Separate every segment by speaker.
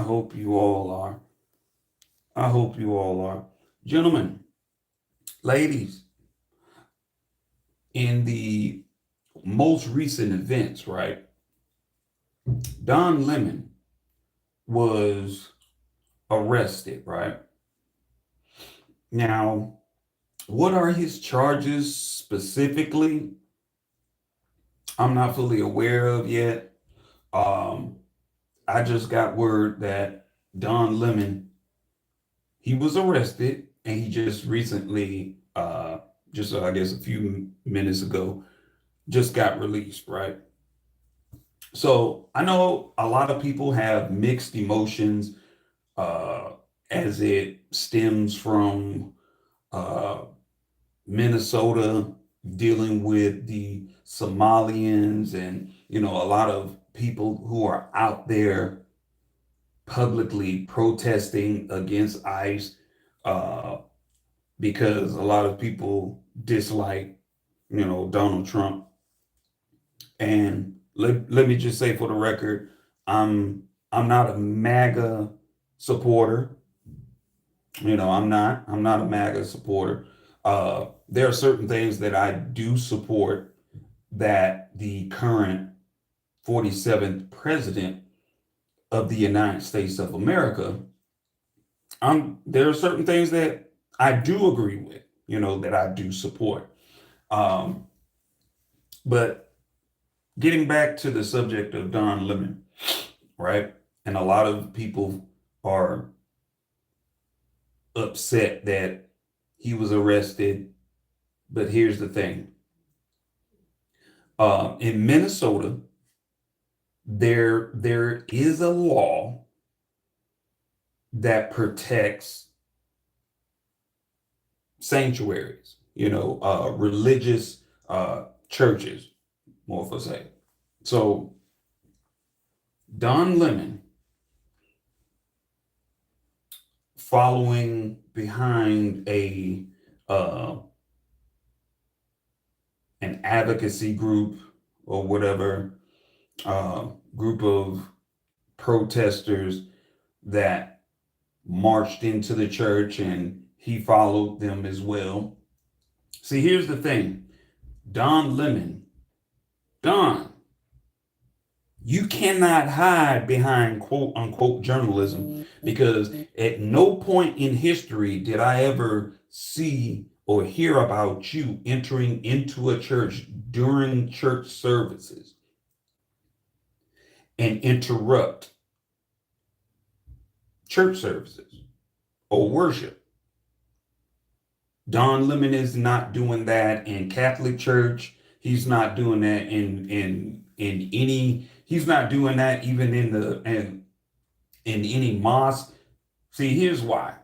Speaker 1: hope you all are. I hope you all are. Gentlemen, ladies, in the most recent events, right? Don Lemon was arrested, right? Now, what are his charges specifically? I'm not fully aware of yet. Um, I just got word that Don Lemon, he was arrested and he just recently, just I guess a few minutes ago, just got released, right? So I know a lot of people have mixed emotions uh, as it stems from uh, Minnesota dealing with the Somalians and, a lot of people who are out there publicly protesting against ICE uh, because a lot of people dislike, Donald Trump. And let me just say for the record, I'm not a MAGA supporter. I'm not a MAGA supporter. There are certain things that I do support that the current 47th president of the United States of America, there are certain things that I do agree with, that I do support. Um, but getting back to the subject of Don Lemon, right? And a lot of people are upset that he was arrested. But here's the thing. In Minnesota, there is a law that protects sanctuaries, religious churches, more for say. So Don Lemon, following behind uh, an advocacy group or whatever, group of protesters that marched into the church, and he followed them as well. See, here's the thing. Don Lemon, Don, you cannot hide behind quote unquote journalism, because at no point in history did I ever see or hear about you entering into a church during church services and interrupt church services or worship. Don Lemon is not doing that in Catholic Church. He's not doing that in any. He's not doing that even in any mosque. See, here's why.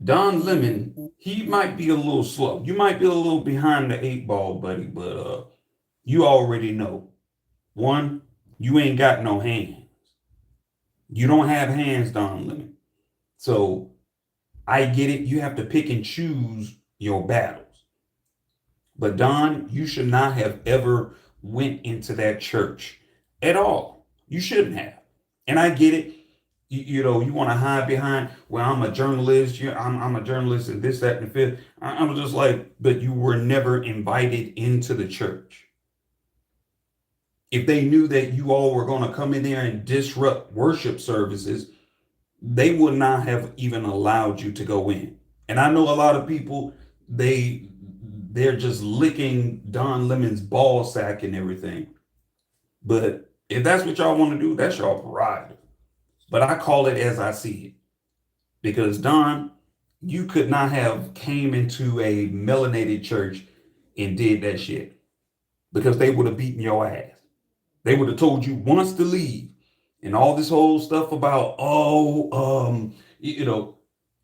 Speaker 1: Don Lemon, he might be a little slow. You might be a little behind the eight ball, buddy, but you already know. One, you ain't got no hands. You don't have hands, Don Lemon. So I get it. You have to pick and choose your battles. But Don, you should not have ever went into that church at all. You shouldn't have. And I get it. You want to hide behind, well, I'm a journalist. I'm a journalist and this, that, and the fifth. I'm just like, but you were never invited into the church. If they knew that you all were going to come in there and disrupt worship services, they would not have even allowed you to go in. And I know a lot of people, they're just licking Don Lemon's ball sack and everything. But if that's what y'all want to do, that's y'all prerogative. But I call it as I see it. Because Don, you could not have came into a melanated church and did that shit. Because they would have beaten your ass. They would have told you once to leave. And all this whole stuff about,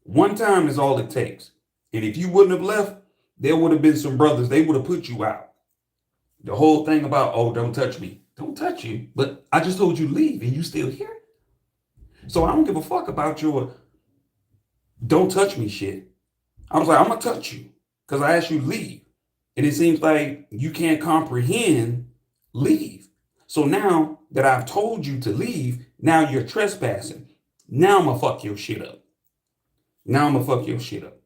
Speaker 1: one time is all it takes. And if you wouldn't have left, there would have been some brothers, they would have put you out. The whole thing about, don't touch me. Don't touch you. But I just told you leave and you still here. So I don't give a fuck about your don't touch me shit. I was like, I'm going to touch you because I asked you to leave. And it seems like you can't comprehend leave. So now that I've told you to leave, now you're trespassing. Now I'm gonna fuck your shit up. Now I'm gonna fuck your shit up.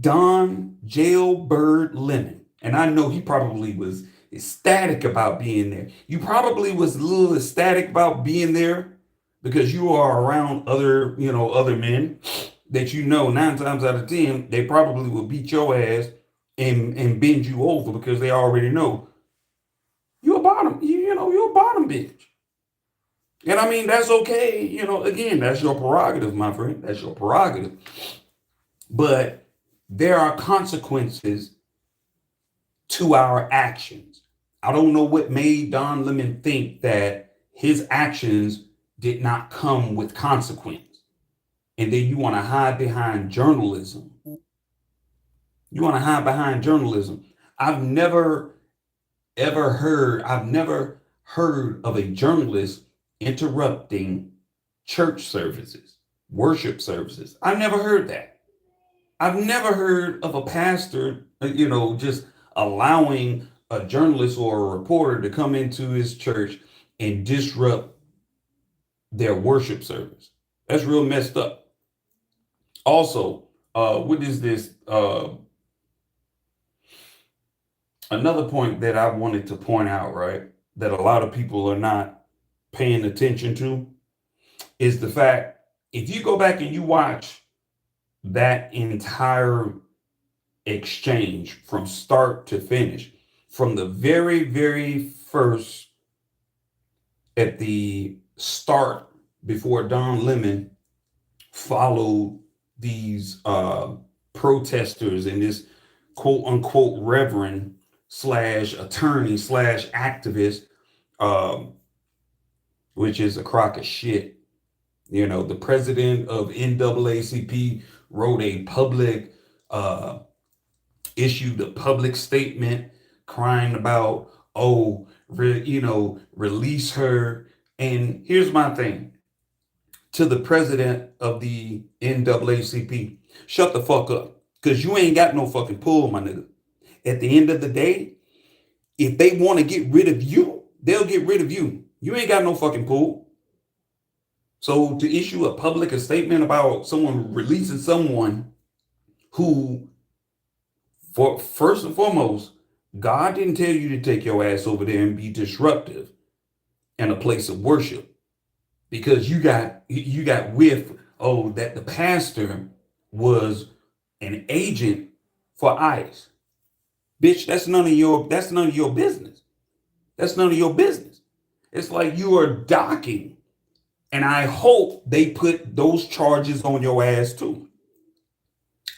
Speaker 1: Don Jailbird Lemon, and I know he probably was ecstatic about being there. You probably was a little ecstatic about being there because you are around other, other men that 9 times out of 10, they probably will beat your ass and bend you over because they already know you're a bottom, you're a bottom bitch. And I mean, that's okay. Again, that's your prerogative, my friend. That's your prerogative. But there are consequences to our actions. I don't know what made Don Lemon think that his actions did not come with consequence. And then you want to hide behind journalism. You want to hide behind journalism. I've never heard of a journalist interrupting church services, worship services. I've never heard that. I've never heard of a pastor, just allowing a journalist or a reporter to come into his church and disrupt their worship service. That's real messed up. Also, what is this? Another point that I wanted to point out, right, that a lot of people are not paying attention to is the fact if you go back and you watch that entire exchange from start to finish, from the very, very first at the start before Don Lemon followed these protesters and this quote unquote reverend slash attorney slash activist, which is a crock of shit. The president of NAACP wrote a public, issued a public statement crying about, release her. And here's my thing to the president of the NAACP: shut the fuck up, because you ain't got no fucking pull, my nigga. At the end of the day, if they want to get rid of you, they'll get rid of you. You ain't got no fucking pull. So to issue a public statement about someone releasing someone who, for first and foremost, God didn't tell you to take your ass over there and be disruptive in a place of worship, because you got whiff, that the pastor was an agent for ICE. Bitch, that's none of your business. That's none of your business. It's like you are docking. And I hope they put those charges on your ass too.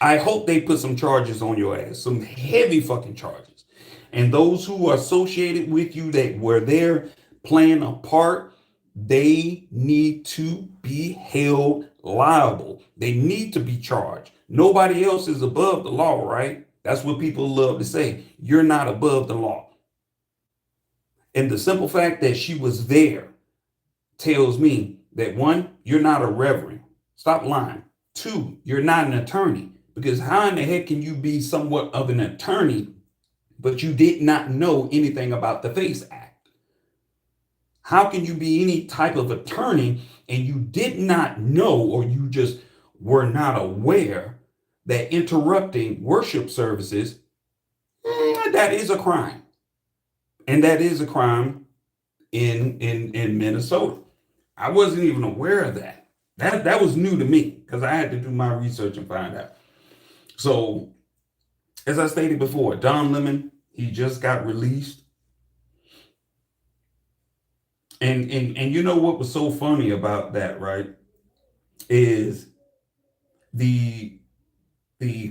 Speaker 1: I hope they put some charges on your ass, some heavy fucking charges. And those who are associated with you that were there playing a part, they need to be held liable. They need to be charged. Nobody else is above the law, right? That's what people love to say. You're not above the law. And the simple fact that she was there tells me that, one, you're not a reverend. Stop lying. Two, you're not an attorney. Because how in the heck can you be somewhat of an attorney, but you did not know anything about the FACE Act? How can you be any type of attorney and you did not know, or you just were not aware that interrupting worship services, that is a crime. And that is a crime in Minnesota. I wasn't even aware of that. That was new to me because I had to do my research and find out. So, as I stated before, Don Lemon, he just got released. And you know what was so funny about that, right? Is the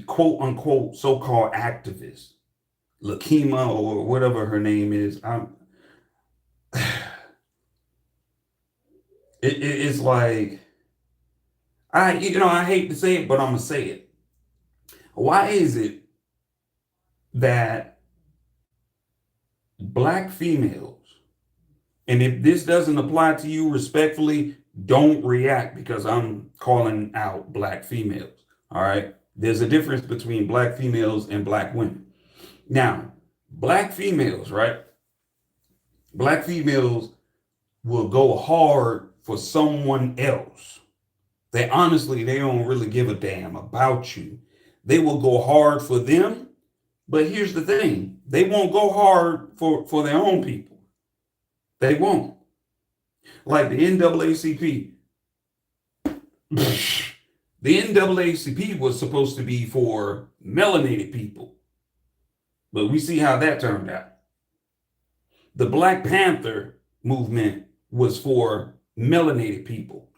Speaker 1: quote unquote so-called activist, Lakima or whatever her name is. It's like, I hate to say it, but I'm gonna say it. Why is it that Black females, and if this doesn't apply to you, respectfully, don't react because I'm calling out Black females. All right. There's a difference between Black females and Black women. Now, Black females, right? Black females will go hard for someone else. They honestly, they don't really give a damn about you. They will go hard for them, but here's the thing: they won't go hard for their own people. They won't. Like the NAACP. The NAACP was supposed to be for melanated people, but we see how that turned out. The Black Panther movement was for melanated people.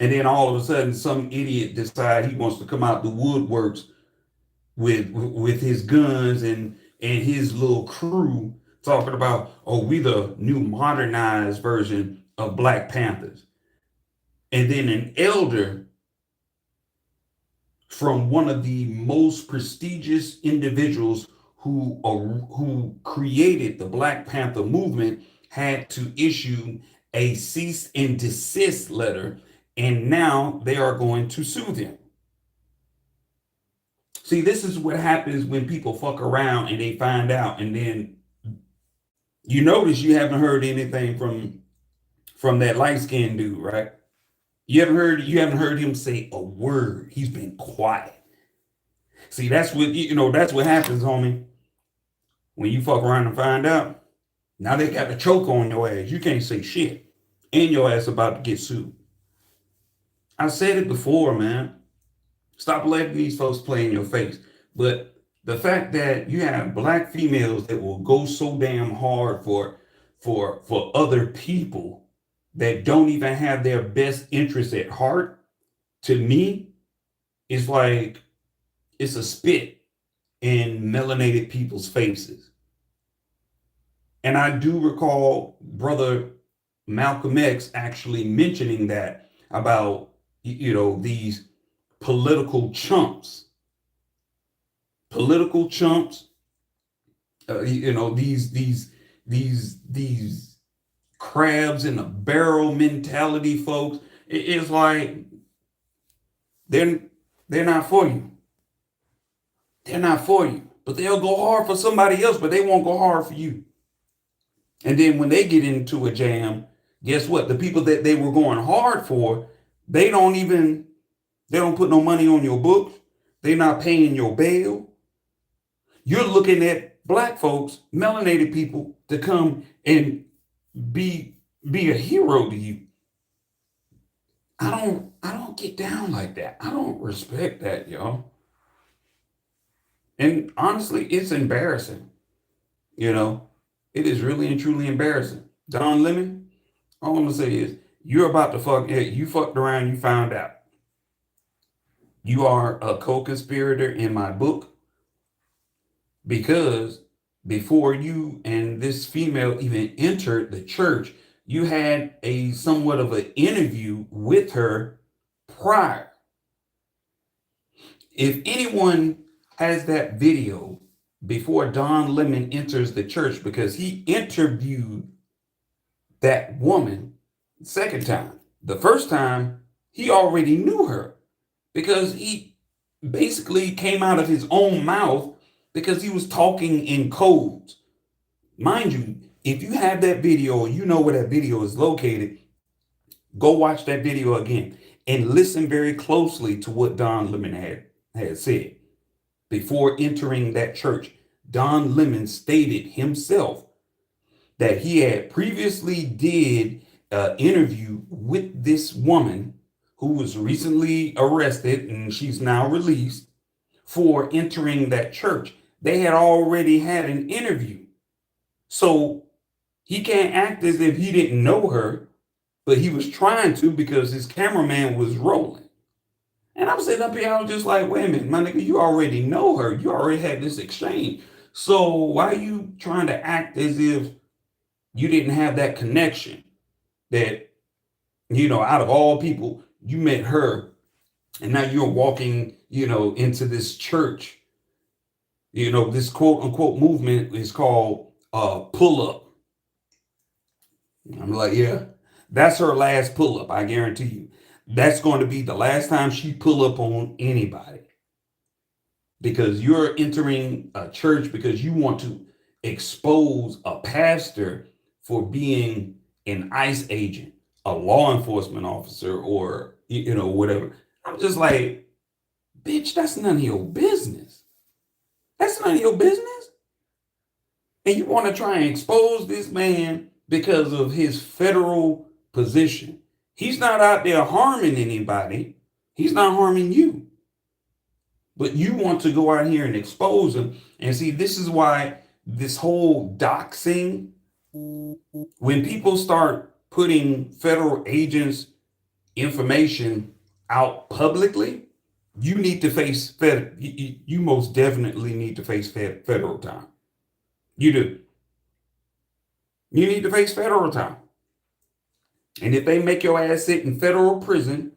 Speaker 1: And then all of a sudden, some idiot decide he wants to come out the woodworks with his guns and his little crew talking about, oh, we the new modernized version of Black Panthers. And then an elder from one of the most prestigious individuals who created the Black Panther movement had to issue a cease and desist letter, and now they are going to sue them. See, this is what happens when people fuck around and they find out, and then you notice you haven't heard anything from that light-skinned dude, right? You haven't heard him say a word. He's been quiet. See, that's what happens, homie. When you fuck around and find out, now they got the choke on your ass. You can't say shit. And your ass about to get sued. I said it before, man. Stop letting these folks play in your face. But the fact that you have black females that will go so damn hard for other people that don't even have their best interests at heart, to me, is like it's a spit in melanated people's faces. And I do recall Brother Malcolm X actually mentioning that about, these political chumps. Political chumps, these crabs in a barrel mentality folks. It's like they're not for you. They're not for you. But they'll go hard for somebody else, but they won't go hard for you. And then when they get into a jam, guess what? The people that they were going hard for, they don't put no money on your books. They're not paying your bail. You're looking at black folks, melanated people, to come and be a hero to you. I don't get down like that. I don't respect that, y'all. And honestly, it's embarrassing. It is really and truly embarrassing. Don Lemon, all I'm gonna say is you're about to fuck. Hey, you fucked around. You found out. You are a co-conspirator in my book, because before you and this female even entered the church, you had a somewhat of an interview with her prior. If anyone has that video before Don Lemon enters the church, because he interviewed that woman the second time. The first time, he already knew her because he basically came out of his own mouth because he was talking in codes. Mind you, if you have that video or you know where that video is located, go watch that video again and listen very closely to what Don Lemon had said. Before entering that church, Don Lemon stated himself that he had previously did an interview with this woman who was recently arrested and she's now released for entering that church. They had already had an interview. So he can't act as if he didn't know her, but he was trying to because his cameraman was rolling. And I'm sitting up here, I was just like, wait a minute, my nigga, you already know her. You already had this exchange. So why are you trying to act as if you didn't have that connection? That, out of all people, you met her and now you're walking, into this church. This quote unquote movement is called pull up. I'm like, yeah, that's her last pull up. I guarantee you. That's going to be the last time she pull up on anybody, because you're entering a church because you want to expose a pastor for being an ICE agent, a law enforcement officer, or whatever. I'm just like, bitch, that's none of your business. That's none of your business. And you want to try and expose this man because of his federal position. He's not out there harming anybody. He's not harming you. But you want to go out here and expose him. And see, this is why this whole doxing, when people start putting federal agents' information out publicly, you need to face you most definitely need to face federal time. You do. You need to face federal time. And if they make your ass sit in federal prison,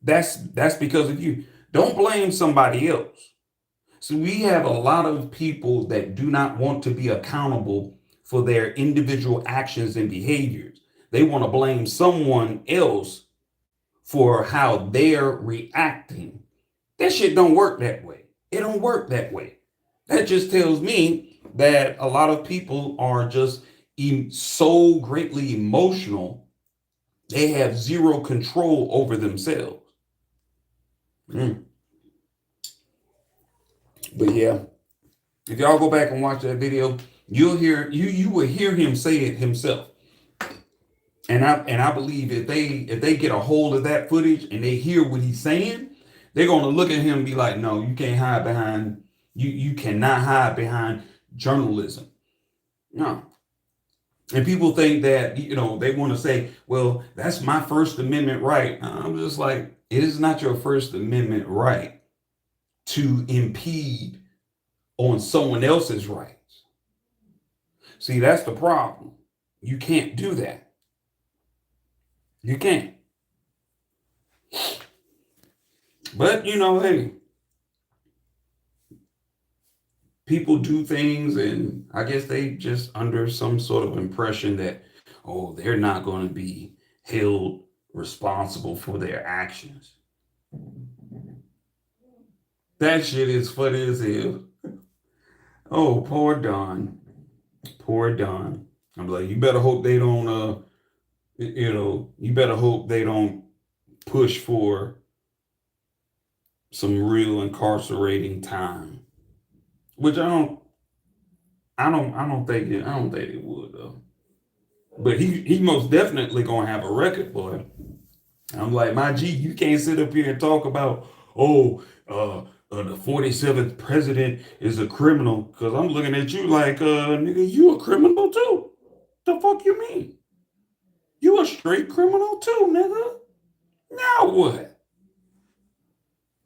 Speaker 1: that's because of you. Don't blame somebody else. So we have a lot of people that do not want to be accountable for their individual actions and behaviors. They want to blame someone else for how they're reacting. That shit don't work that way. It don't work that way. That just tells me that a lot of people are just so greatly emotional, they have zero control over themselves. But yeah, if y'all go back and watch that video, you will hear him say it himself. And I believe if they get a hold of that footage and they hear what he's saying, they're gonna look at him and be like, no, you can't hide behind you cannot hide behind journalism. No. And people think that, they want to say, well, that's my First Amendment right. I'm just like, it is not your First Amendment right to impede on someone else's rights. See, that's the problem. You can't do that. You can't. But, hey, people do things, and I guess they just under some sort of impression that, oh, they're not going to be held responsible for their actions. That shit is funny as hell. Oh, poor Don. Poor Don. I'm like, you better hope they don't, you better hope they don't push for some real incarcerating time. Which I don't think it would though. But he most definitely gonna have a record, boy. I'm like, my G, you can't sit up here and talk about, the 47th president is a criminal, because I'm looking at you like, nigga, you a criminal too. The fuck you mean? You a straight criminal too, nigga. Now what?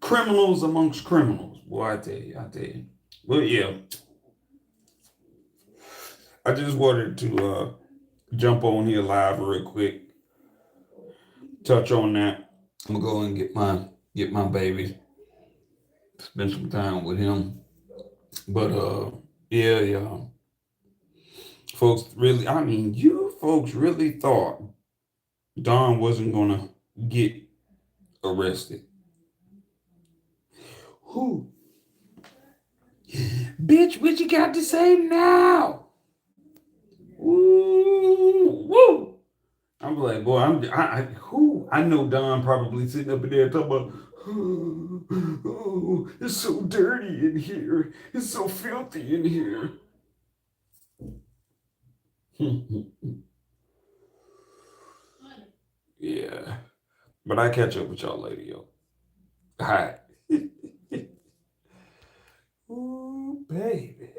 Speaker 1: Criminals amongst criminals. Boy, I tell you. Well, yeah. I just wanted to jump on here live real quick. Touch on that. I'm gonna go and get my baby. Spend some time with him. But yeah. You folks really thought Don wasn't gonna get arrested. Who? Bitch, what you got to say now? Woo! I'm like, boy, I know Don probably sitting up in there talking about, oh, it's so dirty in here. It's so filthy in here. Yeah. But I catch up with y'all later, yo. All right. Ooh, baby.